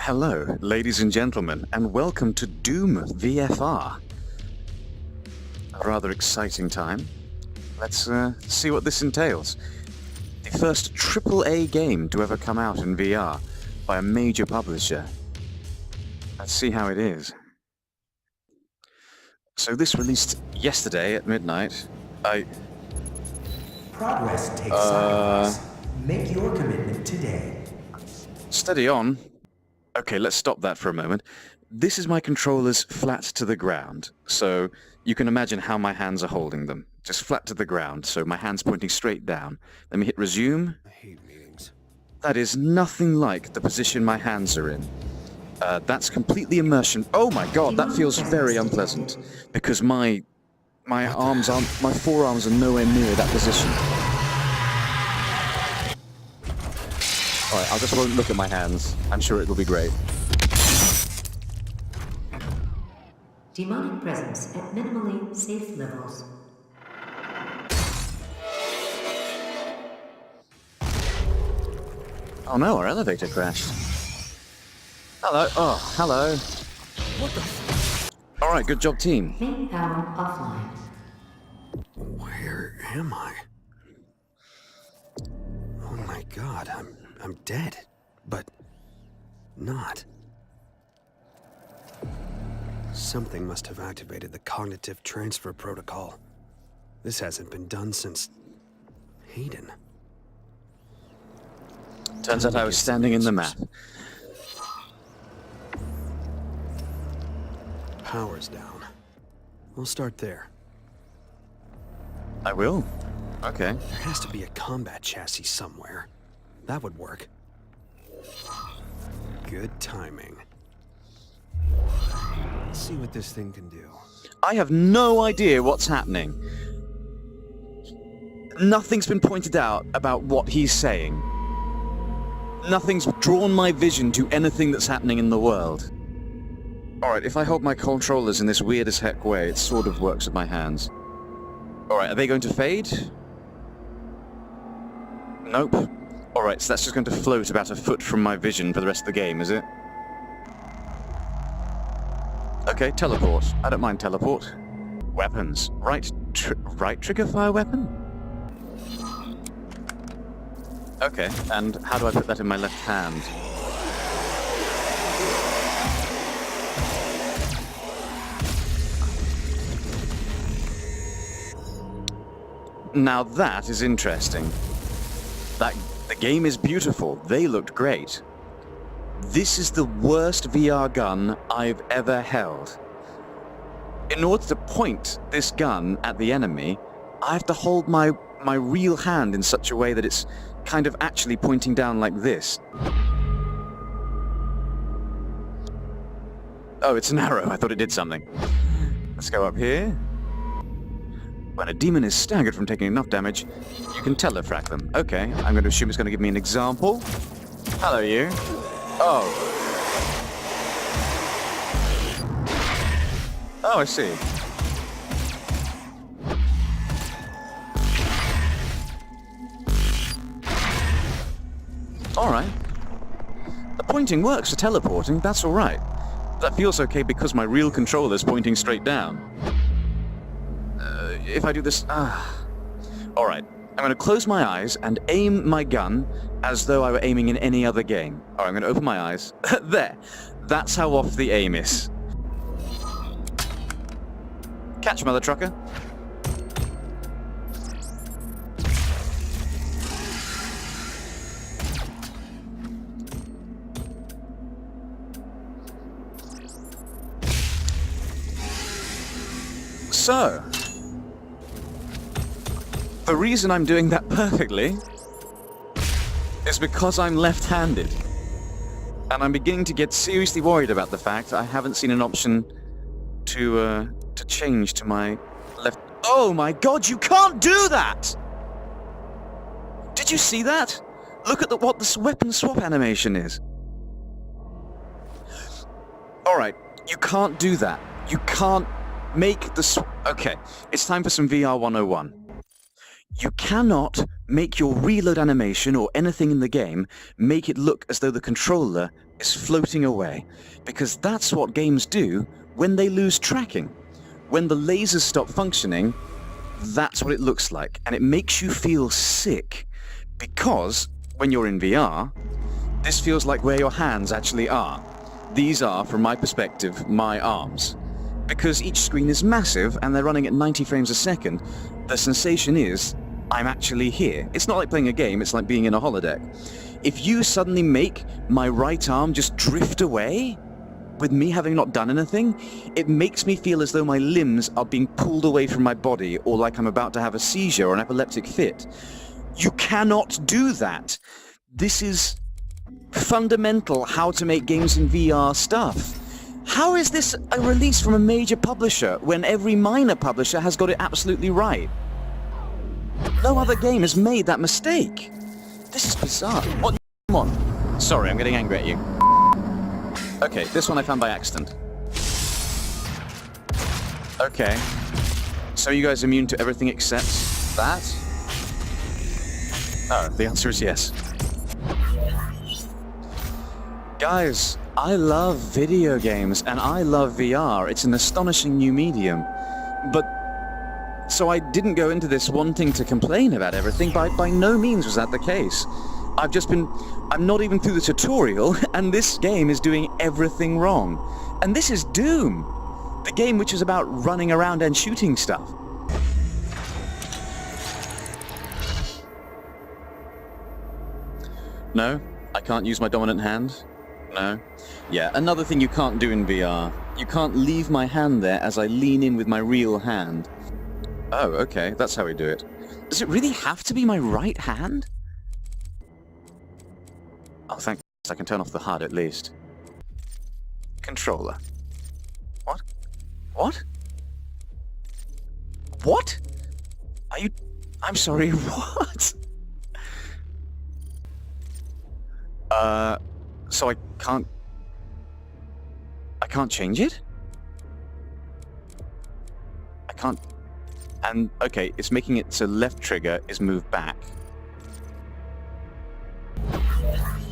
Hello, ladies and gentlemen, and welcome to Doom VFR. A rather exciting time. Let's see what this entails. The first AAA game to ever come out in VR by a major publisher. Let's see how it is. So this released yesterday at midnight. Progress takes sacrifice. Make your commitment today. Steady on. Okay, let's stop that for a moment. This is my controllers flat to the ground, so you can imagine how my hands are holding them. Just flat to the ground, so my hand's pointing straight down. Let me hit resume. I hate meetings. That is nothing like the position my hands are in. That's completely immersion. Oh my god, that feels very unpleasant, because my forearms are nowhere near that position. Alright, I just won't look at my hands. I'm sure it'll be great. Demonic presence at minimally safe levels. Oh no, our elevator crashed. Hello. Oh, hello. What the Alright, good job, team. Main power offline. Where am I? Oh my god, I'm dead. But not. Something must have activated the cognitive transfer protocol. This hasn't been done since Hayden. Turns out I was standing in the map. Power's down. We'll start there. I will. Okay. There has to be a combat chassis somewhere. That would work. Good timing. Let's see what this thing can do. I have no idea what's happening. Nothing's been pointed out about what he's saying. Nothing's drawn my vision to anything that's happening in the world. Alright, if I hold my controllers in this weird as heck way, it sort of works with my hands. Alright, are they going to fade? Nope. Alright, so that's just going to float about a foot from my vision for the rest of the game, is it? Okay, teleport. I don't mind teleport. Weapons. Right trigger fire weapon? Okay, and how do I put that in my left hand? Now that is interesting. The game is beautiful. They looked great. This is the worst VR gun I've ever held. In order to point this gun at the enemy, I have to hold my real hand in such a way that it's kind of actually pointing down like this. Oh, it's an arrow. I thought it did something. Let's go up here. When a demon is staggered from taking enough damage, you can telefrac them. Okay, I'm going to assume it's going to give me an example. Hello, you. Oh. Oh, I see. Alright. The pointing works for teleporting, that's alright. That feels okay because my real controller's pointing straight down. If I do this... Alright, I'm going to close my eyes and aim my gun as though I were aiming in any other game. Alright, I'm going to open my eyes. There! That's how off the aim is. Catch, mother trucker. So... the reason I'm doing that perfectly is because I'm left-handed. And I'm beginning to get seriously worried about the fact I haven't seen an option to change to my left... Oh my god, you can't do that! Did you see that? Look at what this weapon swap animation is. Alright, you can't do that. You can't make the... Okay, it's time for some VR 101. You cannot make your reload animation or anything in the game make it look as though the controller is floating away, because that's what games do when they lose tracking. When the lasers stop functioning, that's what it looks like, and it makes you feel sick, because when you're in VR, this feels like where your hands actually are. These are, from my perspective, my arms. Because each screen is massive and they're running at 90 frames a second, the sensation is, I'm actually here. It's not like playing a game, it's like being in a holodeck. If you suddenly make my right arm just drift away, with me having not done anything, it makes me feel as though my limbs are being pulled away from my body, or like I'm about to have a seizure or an epileptic fit. You cannot do that. This is fundamental how to make games in VR stuff. How is this a release from a major publisher when every minor publisher has got it absolutely right? No other game has made that mistake. This is bizarre. What? Come on. Sorry, I'm getting angry at you. Okay, this one I found by accident. Okay. So you guys immune to everything except that? Oh, the answer is yes. Guys, I love video games and I love VR. It's an astonishing new medium. But so I didn't go into this wanting to complain about everything. By no means was that the case. I'm not even through the tutorial, and this game is doing everything wrong. And this is Doom, the game which is about running around and shooting stuff. No, I can't use my dominant hand. No. Yeah, another thing you can't do in VR. You can't leave my hand there as I lean in with my real hand. Oh, okay, that's how we do it. Does it really have to be my right hand? Oh, thank goodness I can turn off the HUD at least. Controller. What? What? What? Are you... I'm sorry, what? So I can't change it? I can't... And, okay, it's making it so left trigger is moved back.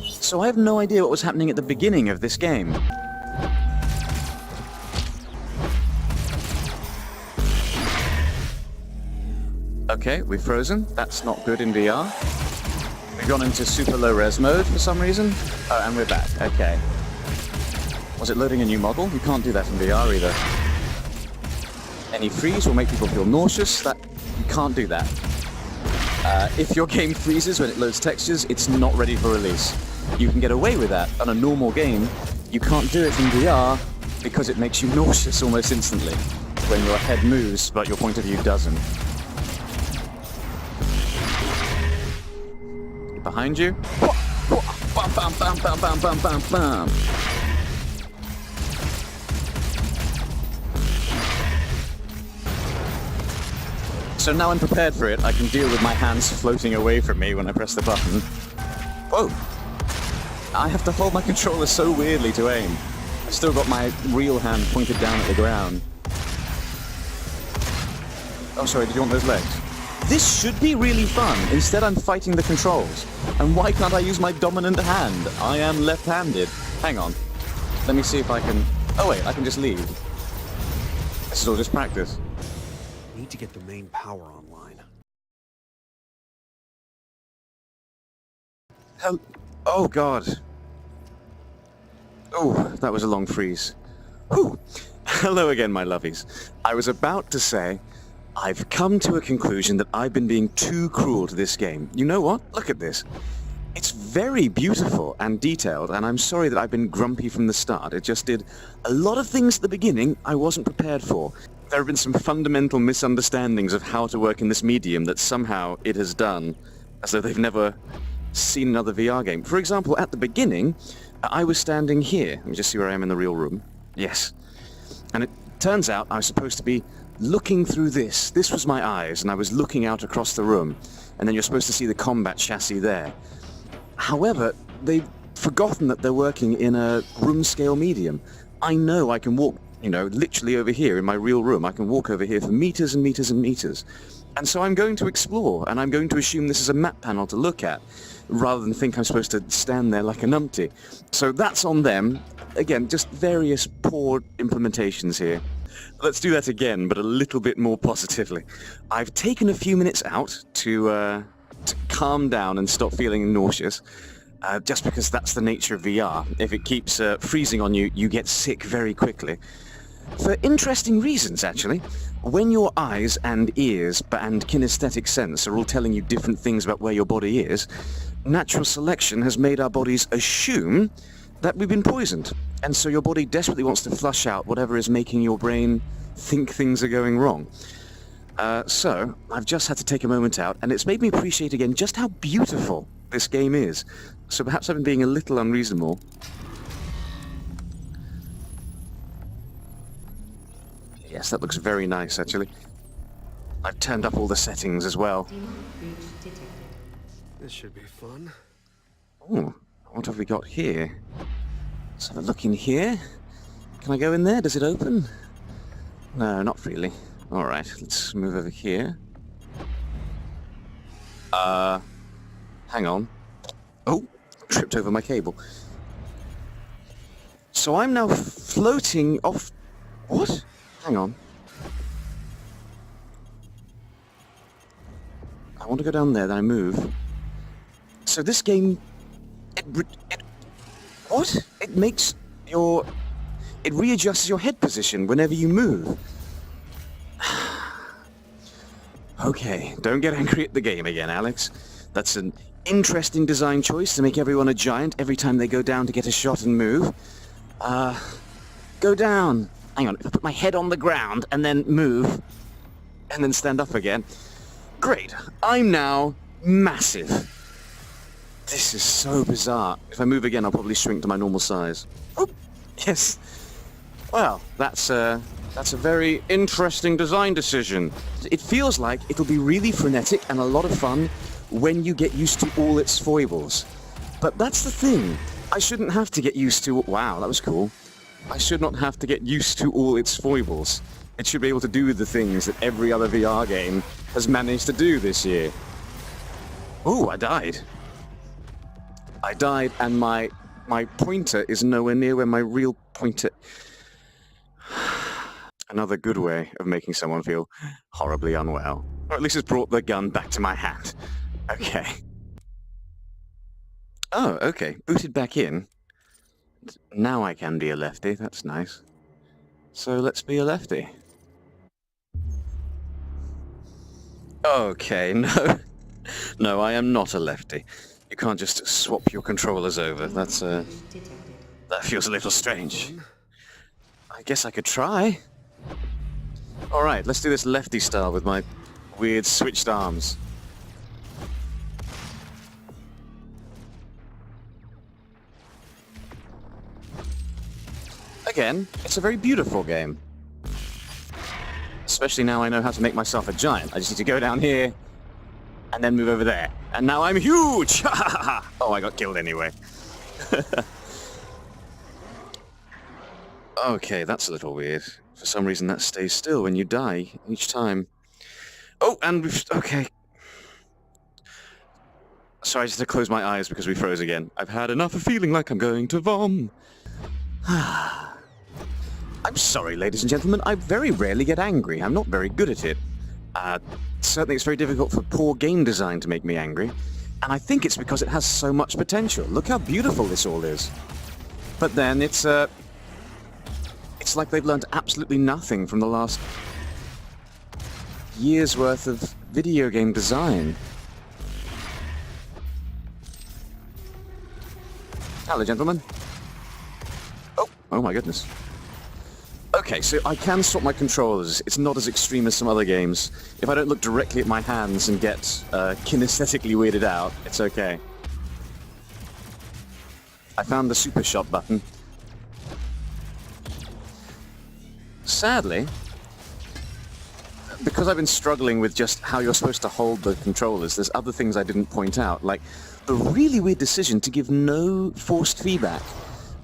So I have no idea what was happening at the beginning of this game. Okay, we've frozen. That's not good in VR. We've gone into super low res mode for some reason. Oh, and we're back. Okay. Was it loading a new model? You can't do that in VR either. Any freeze will make people feel nauseous. You can't do that. If your game freezes when it loads textures, it's not ready for release. You can get away with that on a normal game. You can't do it in VR because it makes you nauseous almost instantly when your head moves but your point of view doesn't. Behind you. Bam, bam, bam, bam, bam, bam, bam, bam. So now I'm prepared for it. I can deal with my hands floating away from me when I press the button. Whoa! I have to hold my controller so weirdly to aim. I've still got my real hand pointed down at the ground. Oh, sorry, did you want those legs? This should be really fun. Instead, I'm fighting the controls. And why can't I use my dominant hand? I am left-handed. Hang on. Let me see if I can... Oh, wait, I can just leave. This is all just practice. Need to get the main power online. Oh, God. Oh, that was a long freeze. Whew. Hello again, my lovies. I was about to say, I've come to a conclusion that I've been being too cruel to this game. You know what? Look at this. It's very beautiful and detailed, and I'm sorry that I've been grumpy from the start. It just did a lot of things at the beginning I wasn't prepared for. There have been some fundamental misunderstandings of how to work in this medium that somehow it has done, as though they've never seen another VR game. For example, at the beginning, I was standing here. Let me just see where I am in the real room. Yes. And it turns out I was supposed to be looking through this. This was my eyes, and I was looking out across the room. And then you're supposed to see the combat chassis there. However, they've forgotten that they're working in a room-scale medium. I know I can walk you know, literally over here in my real room. I can walk over here for meters and meters and meters. And so I'm going to explore, and I'm going to assume this is a map panel to look at, rather than think I'm supposed to stand there like a numpty. So that's on them. Again, just various poor implementations here. Let's do that again, but a little bit more positively. I've taken a few minutes out to calm down and stop feeling nauseous, just because that's the nature of VR. If it keeps freezing on you, you get sick very quickly. For interesting reasons, actually. When your eyes and ears and kinesthetic sense are all telling you different things about where your body is, natural selection has made our bodies assume that we've been poisoned. And so your body desperately wants to flush out whatever is making your brain think things are going wrong. So I've just had to take a moment out, and it's made me appreciate again just how beautiful this game is. So perhaps I've been being a little unreasonable. Yes, that looks very nice, actually. I've turned up all the settings as well. This should be fun. Oh, what have we got here? Let's have a look in here. Can I go in there? Does it open? No, not really. Alright, let's move over here. Hang on. Oh, tripped over my cable. So I'm now floating off... What? Hang on. I want to go down there, then I move. So this game... What? It makes your... It readjusts your head position whenever you move. Okay, don't get angry at the game again, Alex. That's an interesting design choice to make everyone a giant every time they go down to get a shot and move. Go down. Hang on, if I put my head on the ground and then move, and then stand up again. Great, I'm now massive. This is so bizarre. If I move again, I'll probably shrink to my normal size. Oh, yes. Well, that's a very interesting design decision. It feels like it'll be really frenetic and a lot of fun when you get used to all its foibles. But that's the thing. I shouldn't have to get used to... Wow, that was cool. I should not have to get used to all its foibles. It should be able to do the things that every other VR game has managed to do this year. Oh, I died. I died, and my pointer is nowhere near where my real pointer... Another good way of making someone feel horribly unwell. Or at least it's brought the gun back to my hand. Okay. Oh, okay. Booted back in. Now I can be a lefty. That's nice. So let's be a lefty. Okay, no. No, I am not a lefty. You can't just swap your controllers over. That's, that feels a little strange. I guess I could try. Alright, let's do this lefty style with my weird switched arms. Again, it's a very beautiful game. Especially now I know how to make myself a giant. I just need to go down here, and then move over there. And now I'm huge! Oh, I got killed anyway. Okay, that's a little weird. For some reason that stays still when you die each time. Oh, and we've... Okay. Sorry, I just had to close my eyes because we froze again. I've had enough of feeling like I'm going to vom. I'm sorry, ladies and gentlemen. I very rarely get angry. I'm not very good at it. Certainly it's very difficult for poor game design to make me angry. And I think it's because it has so much potential. Look how beautiful this all is. But then it's like they've learned absolutely nothing from the last year's worth of video game design. Hello, gentlemen. Oh my goodness. Okay, so I can swap my controllers. It's not as extreme as some other games. If I don't look directly at my hands and get kinesthetically weirded out, it's okay. I found the super shot button. Sadly, because I've been struggling with just how you're supposed to hold the controllers, there's other things I didn't point out, like the really weird decision to give no forced feedback.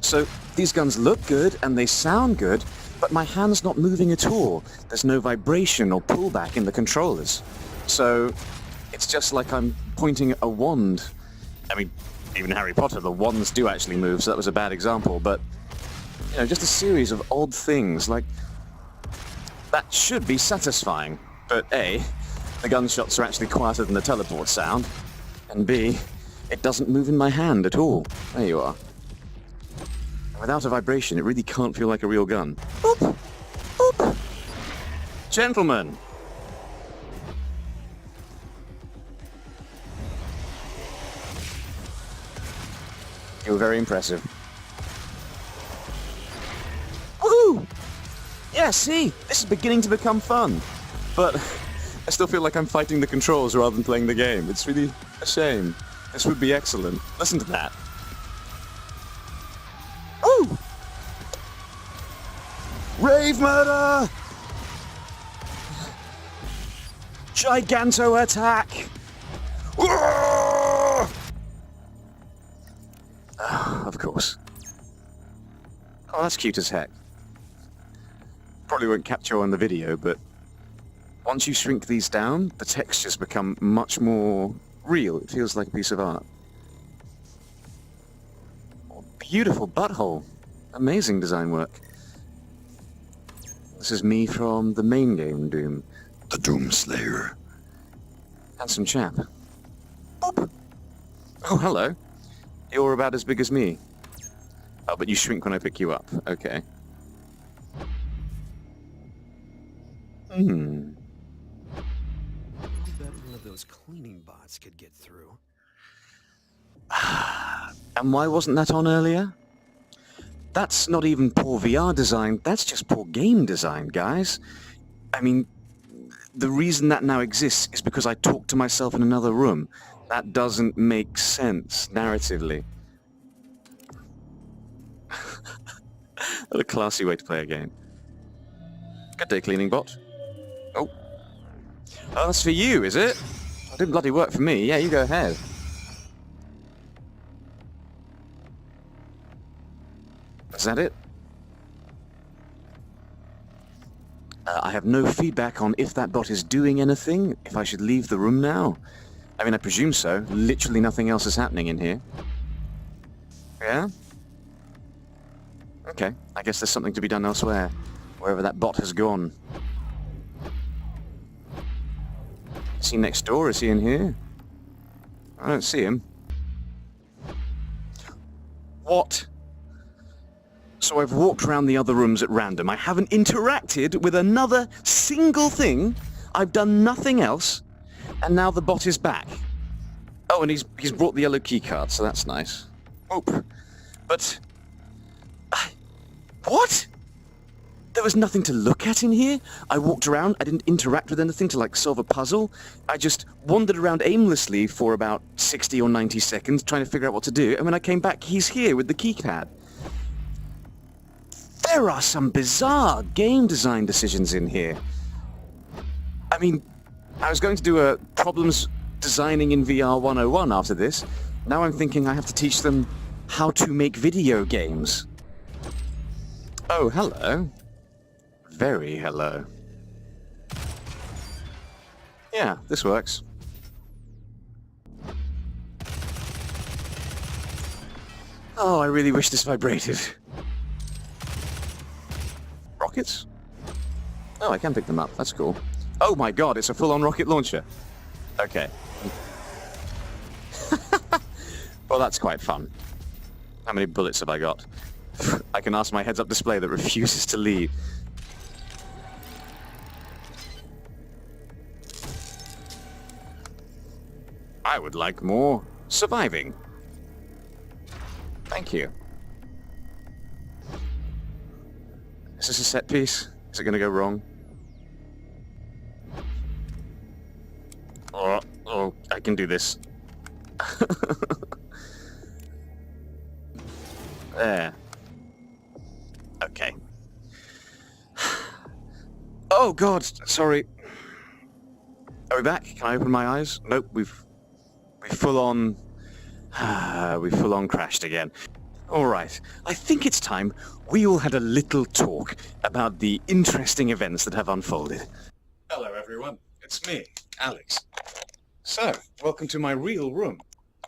So these guns look good and they sound good, but my hand's not moving at all. There's no vibration or pullback in the controllers. So it's just like I'm pointing at a wand. I mean, even Harry Potter, the wands do actually move, so that was a bad example, but, you know, just a series of odd things, like, that should be satisfying, but A, the gunshots are actually quieter than the teleport sound, and B, it doesn't move in my hand at all. There you are. And without a vibration, it really can't feel like a real gun. Boop! Boop! Gentlemen! You were very impressive. Woohoo! Yeah, see? This is beginning to become fun. But I still feel like I'm fighting the controls rather than playing the game. It's really a shame. This would be excellent. Listen to that. Woo! Rave murder! Giganto attack! Of course. Oh, that's cute as heck. Probably won't capture on the video, but once you shrink these down, the textures become much more real. It feels like a piece of art. Oh, beautiful butthole. Amazing design work. This is me from the main game, Doom. The Doomslayer. Handsome chap. Boop. Oh, hello. You're about as big as me. Oh, but you shrink when I pick you up. Okay. I bet one of those cleaning bots could get through. And why wasn't that on earlier? That's not even poor VR design, that's just poor game design, guys. I mean, the reason that now exists is because I talked to myself in another room. That doesn't make sense, narratively. What a classy way to play a game. Good day, cleaning bot. Oh. Oh, that's for you, is it? It didn't bloody work for me. Yeah, you go ahead. Is that it? I have no feedback on if that bot is doing anything, if I should leave the room now. I mean, I presume so. Literally nothing else is happening in here. Yeah? Okay, I guess there's something to be done elsewhere, wherever that bot has gone. Is he next door? Is he in here? I don't see him. What? So I've walked around the other rooms at random. I haven't interacted with another single thing. I've done nothing else. And now the bot is back. Oh, and he's brought the yellow keycard, so that's nice. Oh, but... What? There was nothing to look at in here. I walked around, I didn't interact with anything to, like, solve a puzzle. I just wandered around aimlessly for about 60 or 90 seconds trying to figure out what to do, and when I came back, he's here with the keypad. There are some bizarre game design decisions in here. I mean, I was going to do a problems designing in VR 101 after this. Now I'm thinking I have to teach them how to make video games. Oh, hello. Very hello. Yeah, this works. Oh, I really wish this vibrated. Rockets? Oh, I can pick them up. That's cool. Oh my god, it's a full-on rocket launcher. Okay. Well, that's quite fun. How many bullets have I got? I can ask my heads-up display that refuses to lead. I would like more surviving. Thank you. Is this a set piece? Is it going to go wrong? Oh, I can do this. There. Okay. Oh god, sorry. Are we back? Can I open my eyes? Nope, we've full on crashed again. All right, I think it's time we all had a little talk about the interesting events that have unfolded. Hello, everyone. It's me, Alex. So, welcome to my real room.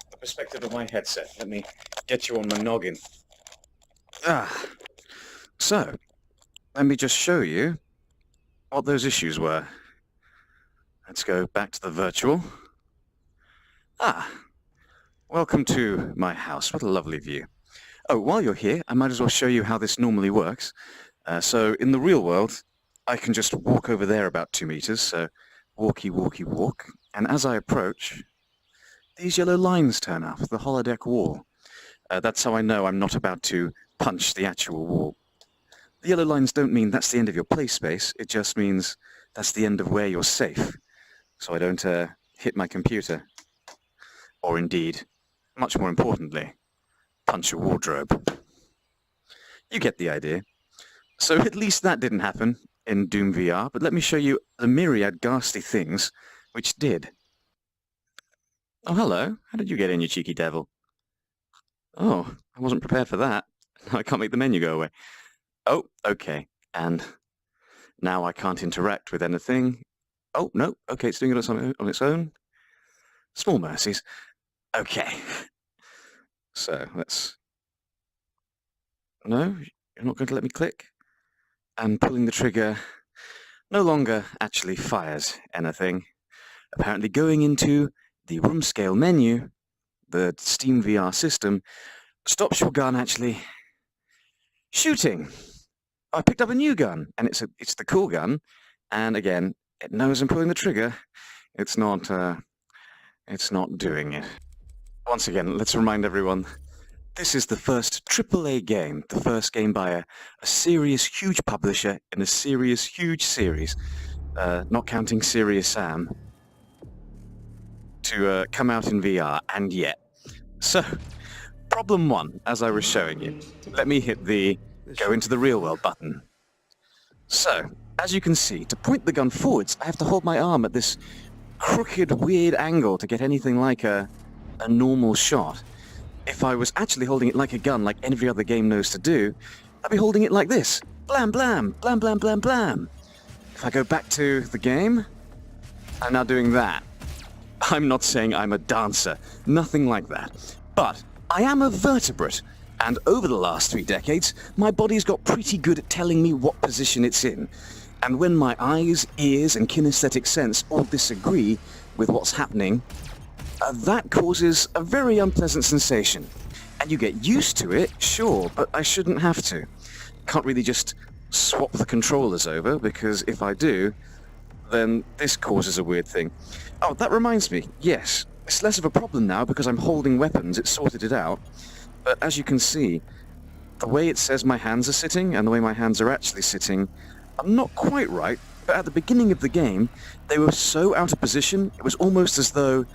The perspective of my headset. Let me get you on my noggin. So, let me just show you what those issues were. Let's go back to the virtual. Welcome to my house. What a lovely view. Oh, while you're here, I might as well show you how this normally works. So in the real world, I can just walk over there about 2 meters, so walkie, walkie, walk. And as I approach, these yellow lines turn up, the holodeck wall. That's how I know I'm not about to punch the actual wall. The yellow lines don't mean that's the end of your play space, it just means that's the end of where you're safe. So I don't hit my computer. Or indeed, much more importantly, punch a wardrobe. You get the idea. So at least that didn't happen in Doom VR, but let me show you the myriad ghastly things which did. Oh, hello. How did you get in, you cheeky devil? Oh, I wasn't prepared for that. I can't make the menu go away. Oh, okay. And now I can't interact with anything. Oh, no. Okay, it's doing it on its own. Small mercies. Okay. So, let's... No, you're not going to let me click? And pulling the trigger no longer actually fires anything. Apparently going into the room scale menu, the Steam VR system, stops your gun actually shooting. I picked up a new gun, and it's the cool gun, and again, it knows I'm pulling the trigger. It's not doing it. Once again, let's remind everyone, this is the first AAA game, the first game by a serious, huge publisher in a serious, huge series, not counting Serious Sam, to come out in VR, and yet. So, problem one, as I was showing you. Let me hit the go into the real world button. So, as you can see, to point the gun forwards, I have to hold my arm at this crooked, weird angle to get anything like a normal shot. If I was actually holding it like a gun, like every other game knows to do, I'd be holding it like this. Blam, blam, blam, blam, blam, blam. If I go back to the game, I'm now doing that. I'm not saying I'm a dancer, nothing like that. But I am a vertebrate, and over the last 3 decades, my body's got pretty good at telling me what position it's in. And when my eyes, ears, and kinesthetic sense all disagree with what's happening, that causes a very unpleasant sensation. And you get used to it, sure, but I shouldn't have to. Can't really just swap the controllers over, because if I do, then this causes a weird thing. Oh, that reminds me, yes, it's less of a problem now because I'm holding weapons, it's sorted it out. But as you can see, the way it says my hands are sitting and the way my hands are actually sitting are not quite right, but at the beginning of the game, they were so out of position, it was almost as though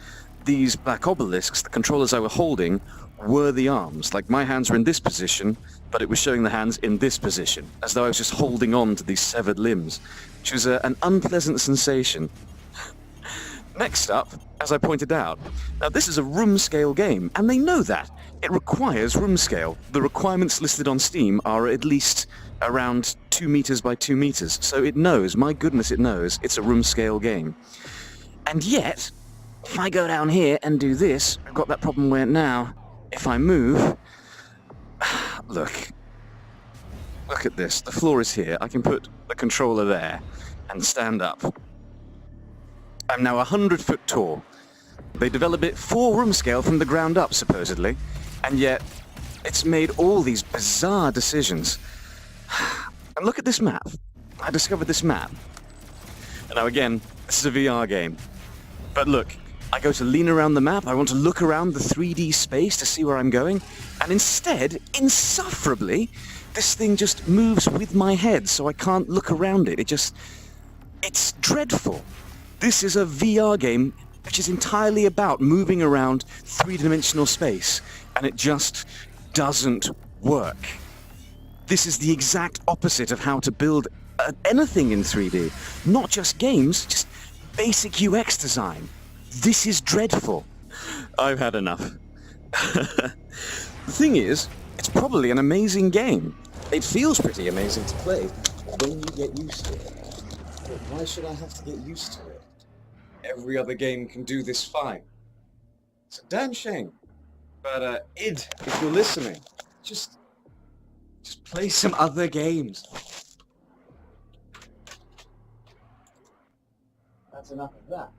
these black obelisks, the controllers I were holding, were the arms. Like my hands were in this position, but it was showing the hands in this position, as though I was just holding on to these severed limbs, which was an unpleasant sensation. Next up, as I pointed out, now this is a room scale game, and they know that. It requires room scale. The requirements listed on Steam are at least around 2 meters by 2 meters, so it knows, my goodness it knows, it's a room scale game. And yet, if I go down here and do this, I've got that problem where now, if I move, look at this, the floor is here, I can put the controller there and stand up. I'm now 100 foot tall. They developed it for room scale from the ground up, supposedly, and yet it's made all these bizarre decisions. And look at this map. I discovered this map. And now again, this is a VR game. But look, I go to lean around the map, I want to look around the 3D space to see where I'm going, and instead, insufferably, this thing just moves with my head, so I can't look around it. It's dreadful. This is a VR game which is entirely about moving around 3-dimensional space, and it just doesn't work. This is the exact opposite of how to build anything in 3D. Not just games, just basic UX design. This is dreadful. I've had enough. The thing is, It's probably an amazing game. It feels pretty amazing to play when you get used to it. But why should I have to get used to it? Every other game can do this fine. It's a damn shame. But, id, if you're listening, just play some other games. That's enough of that.